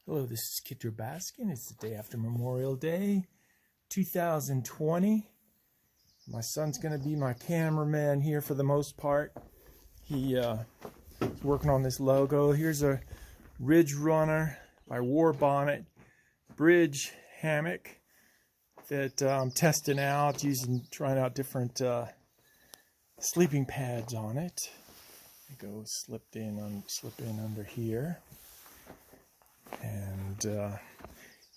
Hello, this is Kidra Baskin. It's the day after Memorial Day, 2020. My son's going to be my cameraman here for the most part. He's working on this logo. Here's a Ridge Runner by War Bonnet bridge hammock that I'm testing out, trying out different sleeping pads on it. It goes slip in under here. And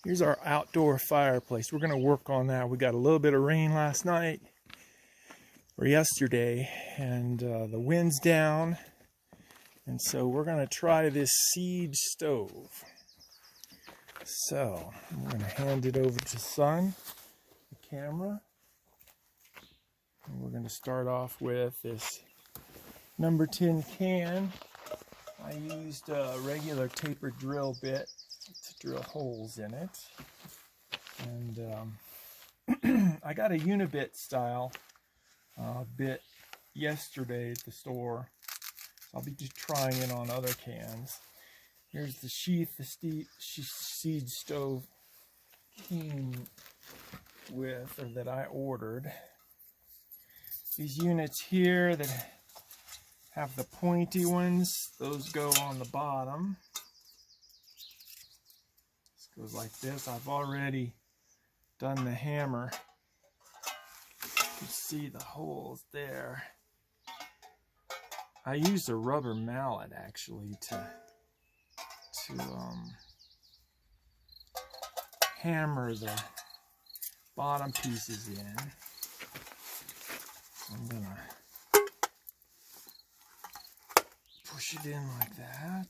here's our outdoor fireplace. We're going to work on that. We got a little bit of rain last night or yesterday, and the wind's down. And so we're going to try this Siege stove. So I'm going to hand it over to Son, the camera. And we're going to start off with this number 10 can. I used a regular tapered drill bit to drill holes in it. And I got a Unibit style bit yesterday at the store. So I'll be just trying it on other cans. Here's the sheath the Siege stove came with, or that I ordered. These units here that have the pointy ones, those go on the bottom. This goes like this. I've already done the hammer. You can see the holes there. I used a rubber mallet actually to hammer the bottom pieces in. I'm gonna push it in like that.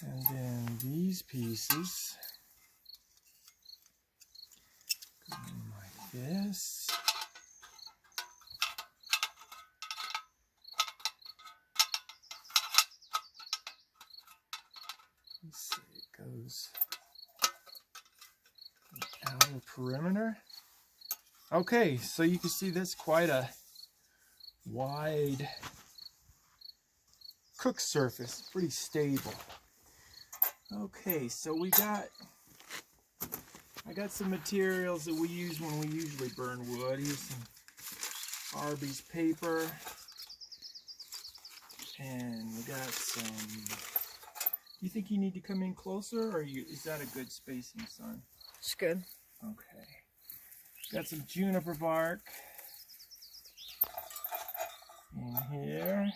And then these pieces go in like this. Let's see, it goes outer perimeter. Okay, so you can see that's quite a wide cook surface, pretty stable. Okay, so I got some materials that we use when we usually burn wood. Here's some Arby's paper, and we got some. Do you think you need to come in closer, or is that a good spacing, Son? It's good. Okay. Got some juniper bark in here.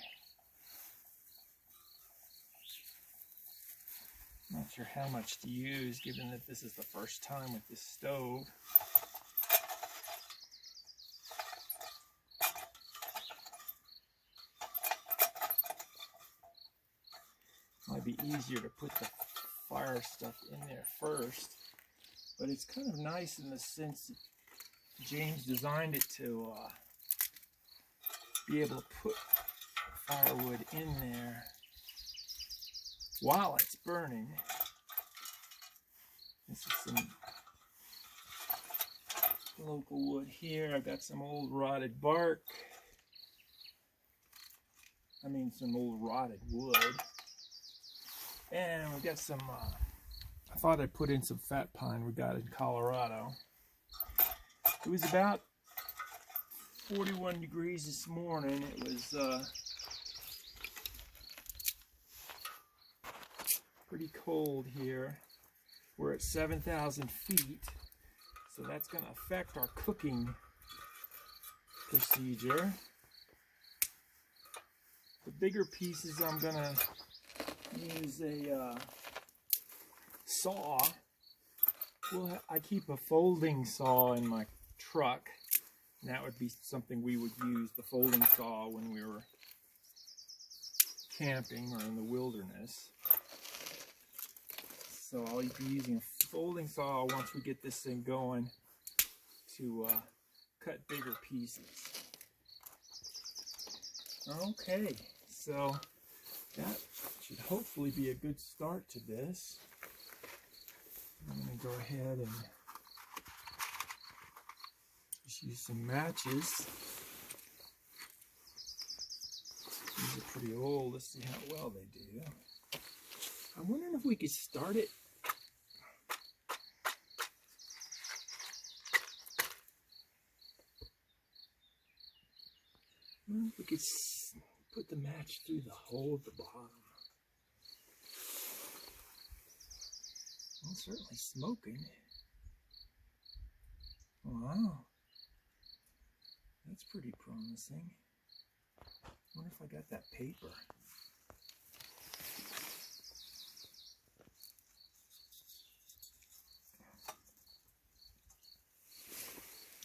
Not sure how much to use, given that this is the first time with this stove. Might be easier to put the fire stuff in there first, but it's kind of nice in the sense that James designed it to be able to put firewood in there while it's burning. This is some local wood here. I've got some old rotted bark. Some old rotted wood. And we've got some, I thought I'd put in some fat pine we got in Colorado. It was about 41 degrees this morning. It was pretty cold here. We're at 7,000 feet, so that's going to affect our cooking procedure. The bigger pieces, I'm going to use a saw. I keep a folding saw in my truck, and that would be something we would use, the folding saw, when we were camping or in the wilderness. So I'll be using a folding saw once we get this thing going to cut bigger pieces. Okay, so that should hopefully be a good start to this. I'm going to go ahead and just use some matches. These are pretty old. Let's see how well they do. we could start it. We could put the match through the hole at the bottom. Well, certainly smoking. Wow. That's pretty promising. Wonder if I got that paper.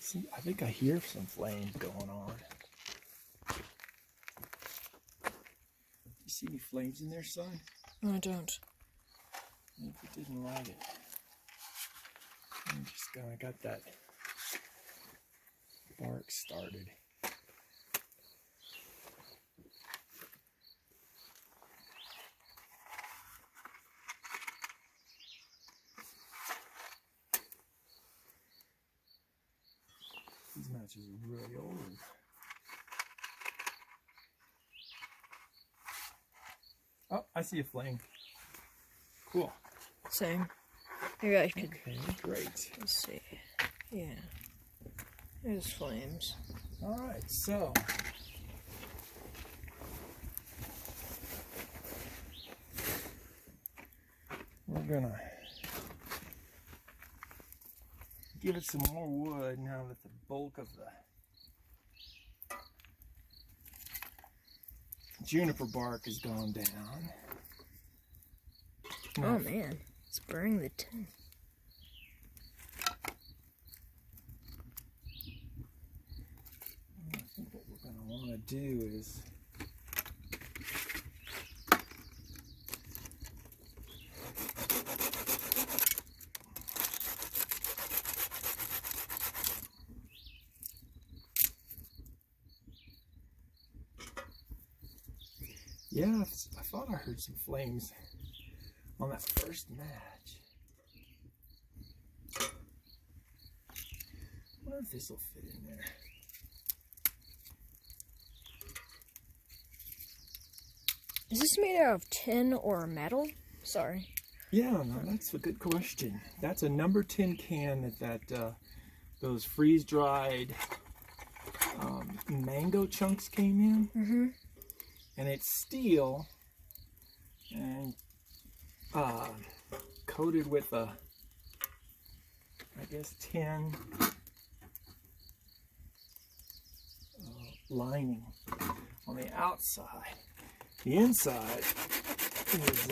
See, I think I hear some flames going on. You see any flames in there, son? No, I don't. If you didn't light it. I'm just gonna got that bark started. These matches are really old. Oh, I see a flame. Cool. Same. Maybe I could. Okay, great. Let's see. Yeah. There's flames. All right, so we're gonna give it some more wood now that the bulk of the juniper bark has gone down. Oh man, it's burning the tin. I think what we're going to want to do is yeah, I thought I heard some flames on that first match. I wonder if this will fit in there. Is this made out of tin or metal? Sorry. Yeah, no, that's a good question. That's a number 10 can that those freeze-dried mango chunks came in. Mm-hmm. And it's steel and coated with a, I guess, tin lining on the outside. The inside is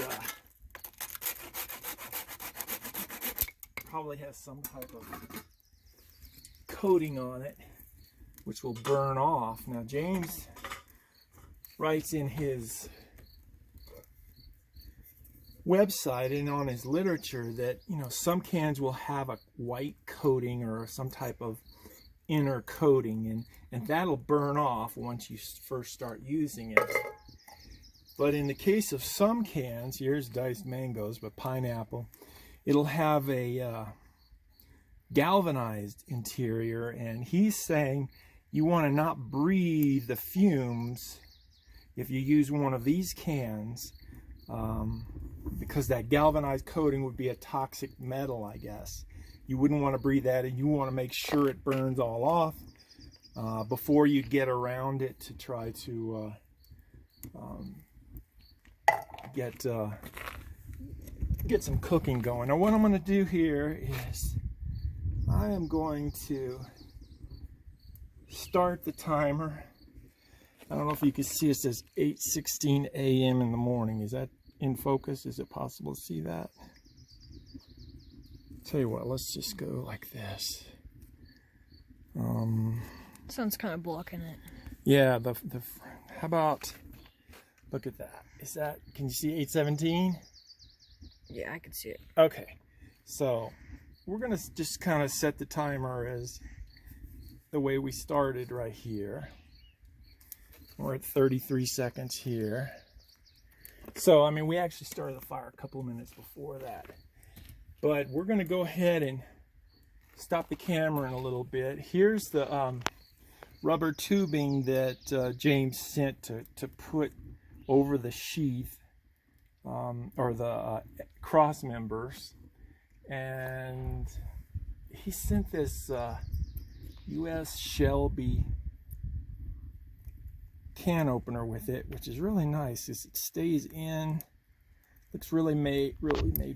probably has some type of coating on it, which will burn off. Now, James writes in his website and on his literature that, you know, some cans will have a white coating or some type of inner coating, and that'll burn off once you first start using it. But in the case of some cans, here's diced mangoes, but pineapple, it'll have a galvanized interior, and he's saying you want to not breathe the fumes if you use one of these cans, because that galvanized coating would be a toxic metal, I guess. You wouldn't want to breathe that, and you want to make sure it burns all off before you get around it to try to get some cooking going. Now, what I'm going to do here is I am going to start the timer. I don't know if you can see, it says 8:16 a.m. in the morning. Is that in focus? Is it possible to see that? Tell you what, let's just go like this. Sounds kind of blocking it. Yeah, how about, look at that. Is that, can you see 8:17? Yeah, I can see it. Okay, so we're gonna just kind of set the timer as the way we started right here. We're at 33 seconds here. So, I mean, we actually started the fire a couple of minutes before that. But we're going to go ahead and stop the camera in a little bit. Here's the rubber tubing that James sent to put over the sheath or the cross members, and he sent this U.S. Shelby can opener with it, which is really nice. It stays in, looks really made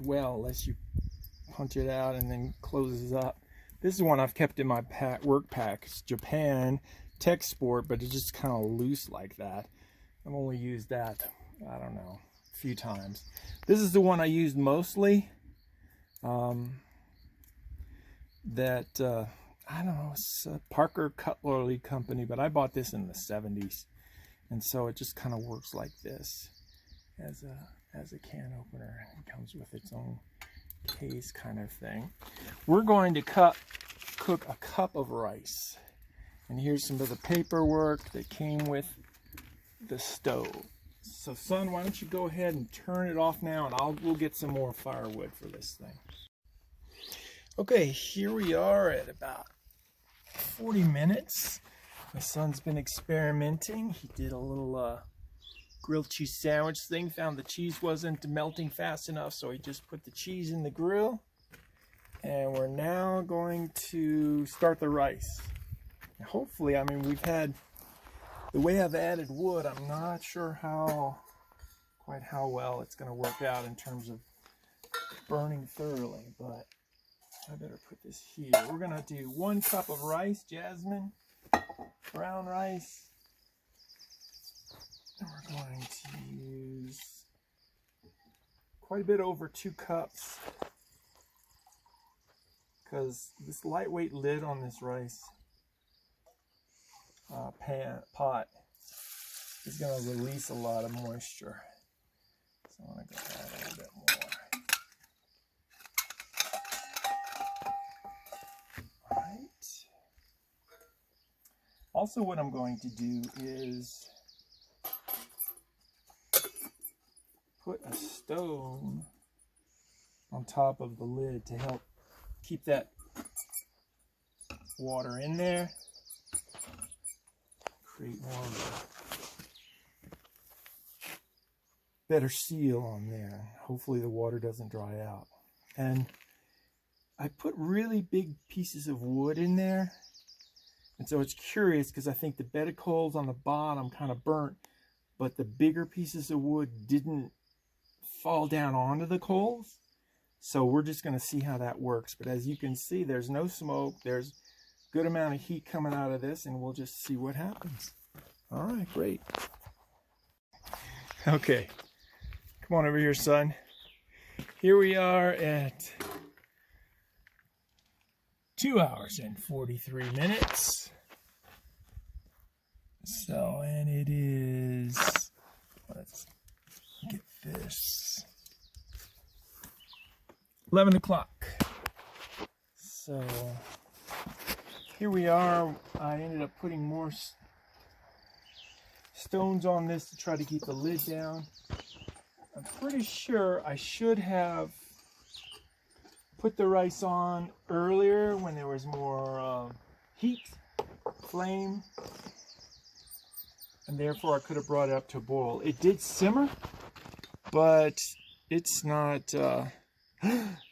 well, unless you punch it out and then closes up. This is one I've kept in my work pack. It's Japan Tech Sport, but it's just kind of loose like that. I've only used that, I don't know, a few times. This is the one I used mostly. I don't know, it's a Parker Cutlery Company, but I bought this in the 70s. And so it just kind of works like this as a can opener. It comes with its own case kind of thing. We're going to cook a cup of rice. And here's some of the paperwork that came with the stove. So son, why don't you go ahead and turn it off now, and we'll get some more firewood for this thing. Okay, here we are at about 40 minutes. My son's been experimenting. He did a little grilled cheese sandwich thing, found the cheese wasn't melting fast enough, so he just put the cheese in the grill. And we're now going to start the rice. And hopefully, I mean, the way I've added wood, I'm not sure quite how well it's going to work out in terms of burning thoroughly, but I better put this here. We're going to do 1 cup of rice, jasmine, brown rice. And we're going to use quite a bit over 2 cups, because this lightweight lid on this rice pot is going to release a lot of moisture. So I'm going to go add a little bit more. Also, what I'm going to do is put a stone on top of the lid to help keep that water in there, create more of a better seal on there. Hopefully the water doesn't dry out. And I put really big pieces of wood in there. And so it's curious because I think the bed of coals on the bottom kind of burnt, but the bigger pieces of wood didn't fall down onto the coals. So we're just going to see how that works. But as you can see, there's no smoke. There's a good amount of heat coming out of this, and we'll just see what happens. All right, great. Okay, come on over here, son. Here we are at 2 hours and 43 minutes. So, and it is, let's get this, 11 o'clock. So, here we are. I ended up putting more stones on this to try to keep the lid down. I'm pretty sure I should have put the rice on earlier when there was more heat, flame, and therefore I could have brought it up to a boil. It did simmer, but it's not,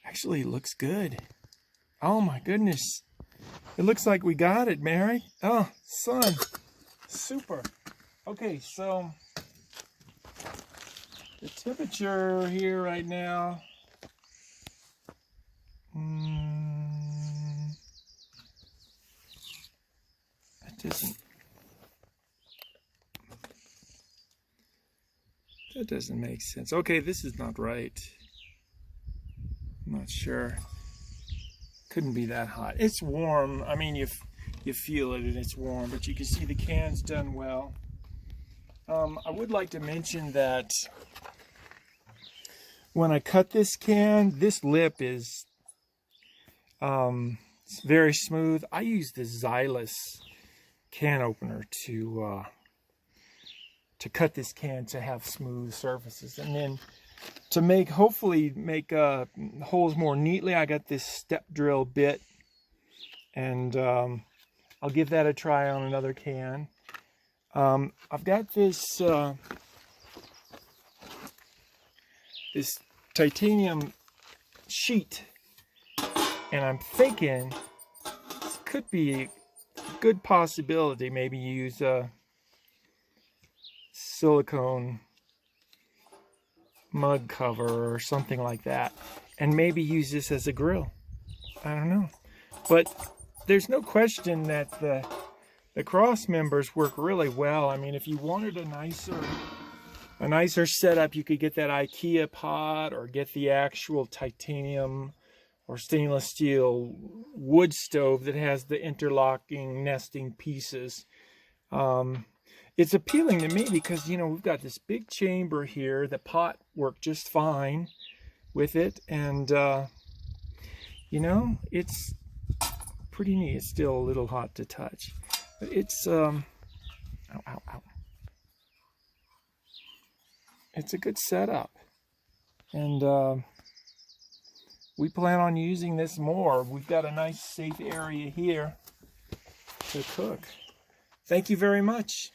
actually it looks good. Oh my goodness. It looks like we got it, Mary. Oh, son, super. Okay, so the temperature here right now, that doesn't make sense. Okay, this is not right. I'm not sure. Couldn't be that hot. It's warm. I mean, you feel it and it's warm, but you can see the can's done well. I would like to mention that when I cut this can, this lip is it's very smooth. I use the Xylus can opener to cut this can to have smooth surfaces, and then to hopefully make holes more neatly, I got this step drill bit, and I'll give that a try on another can. I've got this this titanium sheet, and I'm thinking this could be a good possibility. Maybe use a silicone mug cover or something like that, and maybe use this as a grill. I don't know, but there's no question that the cross members work really well. I mean, if you wanted a nicer setup, you could get that IKEA pot or get the actual titanium or stainless steel wood stove that has the interlocking nesting pieces. It's appealing to me because, you know, we've got this big chamber here. The pot worked just fine with it, and you know, it's pretty neat. It's still a little hot to touch, but it's ow, ow, ow. It's a good setup, and we plan on using this more. We've got a nice safe area here to cook. Thank you very much.